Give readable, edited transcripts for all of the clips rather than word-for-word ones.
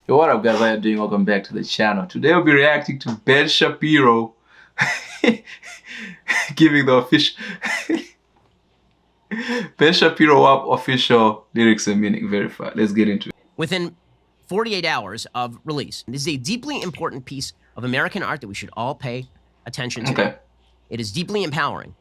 Yo, what up guys, how you doing? Welcome back to the channel. Today we'll be reacting to Ben Shapiro giving the official Ben Shapiro Wap official lyrics and meaning verified. Let's get into it. Within 48 hours of release, this is a deeply important piece of American art that we should all pay attention to. Okay. It is deeply empowering.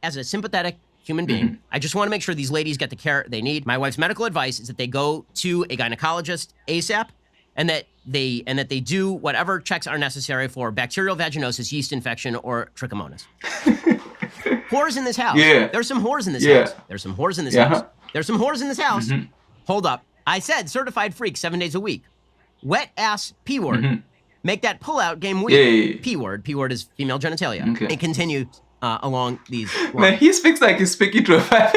As a sympathetic human being, I just want to make sure these ladies get the care they need. My wife's medical advice is that they go to a gynecologist ASAP, and that they do whatever checks are necessary for bacterial vaginosis, yeast infection, or trichomonas. Whores in this house. Yeah. There's some whores in this house. There's some whores in this house. There's some whores in this house. Hold up. I said certified freak 7 days a week. Wet ass P word. Make that pull-out game weak. P word. P word is female genitalia. Okay. It continues along these lines. Man, he speaks like he's speaking to a fan.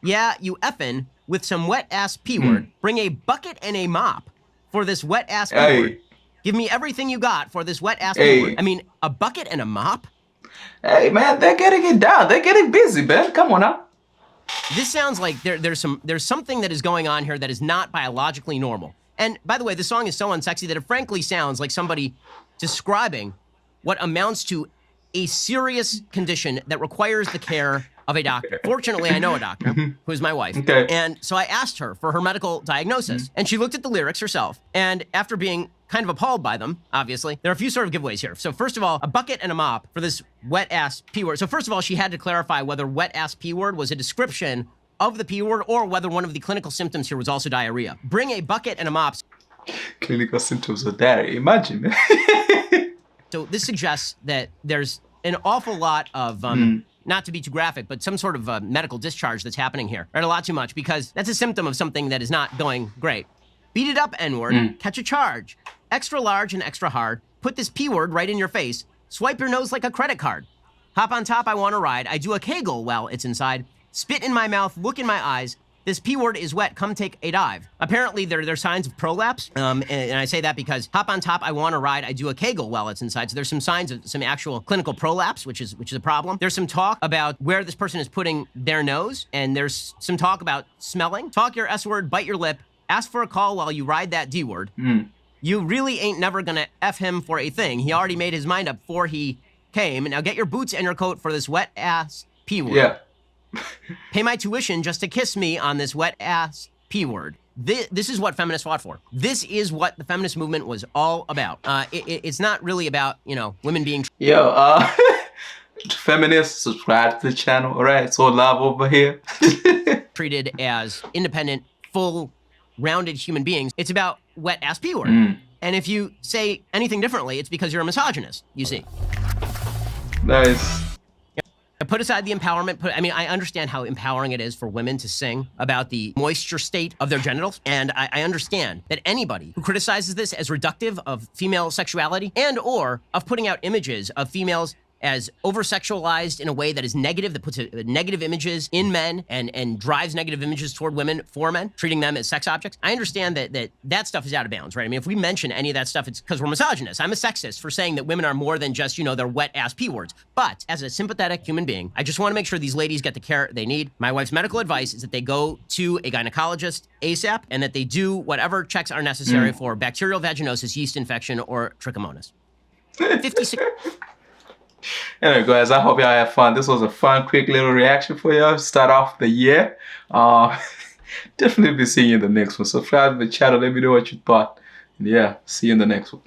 Yeah, you effing with some wet ass P word. Bring a bucket and a mop for this wet ass P word. Give me everything you got for this wet ass P word. I mean, a bucket and a mop? Hey man, they're getting it down. They're getting busy, man. Come on now. This sounds like there's something that is going on here that is not biologically normal. And by the way, the song is so unsexy that it frankly sounds like somebody describing what amounts to a serious condition that requires the care of a doctor. Fortunately, I know a doctor, who is my wife. Okay. And so I asked her for her medical diagnosis, and she looked at the lyrics herself. And after being kind of appalled by them, obviously, there are a few sort of giveaways here. So first of all, a bucket and a mop for this wet-ass P word. So first of all, she had to clarify whether wet-ass P word was a description of the P word or whether one of the clinical symptoms here was also diarrhea. Bring a bucket and a mop. Clinical symptoms of diarrhea. Imagine, man. So this suggests that there's an awful lot of, not to be too graphic, but some sort of medical discharge that's happening here. Right, a lot too much, because that's a symptom of something that is not going great. Beat it up, N-word. Catch a charge. Extra large and extra hard. Put this P-word right in your face. Swipe your nose like a credit card. Hop on top, I want to ride. I do a Kegel while it's inside. Spit in my mouth, look in my eyes. This P-word is wet, come take a dive. Apparently, there are signs of prolapse, and I say that because hop on top, I want to ride, I do a Kegel while it's inside. So there's some signs of some actual clinical prolapse, which is a problem. There's some talk about where this person is putting their nose, and there's some talk about smelling. Talk your S-word, bite your lip, ask for a call while you ride that D-word. You really ain't never gonna F him for a thing. He already made his mind up before he came. Now get your boots and your coat for this wet-ass P-word. Yeah. Pay my tuition just to kiss me on this wet-ass P-word. This is what feminists fought for. This is what the feminist movement was all about. It's not really about, you know, women being... Yo, feminists, subscribe to the channel, all right? It's all love over here. treated as independent, full-rounded human beings. It's about wet-ass P-word. And if you say anything differently, it's because you're a misogynist, you see. Nice. Put aside the empowerment. I mean, I understand how empowering it is for women to sing about the moisture state of their genitals. And I understand that anybody who criticizes this as reductive of female sexuality and or of putting out images of females as over-sexualized in a way that is negative, that puts negative images in men and drives negative images toward women for men, treating them as sex objects. I understand that stuff is out of bounds, right? I mean, if we mention any of that stuff, it's because we're misogynists. I'm a sexist for saying that women are more than just, you know, their wet-ass P-words. But as a sympathetic human being, I just want to make sure these ladies get the care they need. My wife's medical advice is that they go to a gynecologist ASAP and that they do whatever checks are necessary for bacterial vaginosis, yeast infection, or trichomonas. 56... Anyway guys, I hope y'all have fun. This was a fun, quick little reaction for y'all. Start off the year. Definitely be seeing you in the next one. Subscribe to the channel. Let me know what you thought. And yeah, see you in the next one.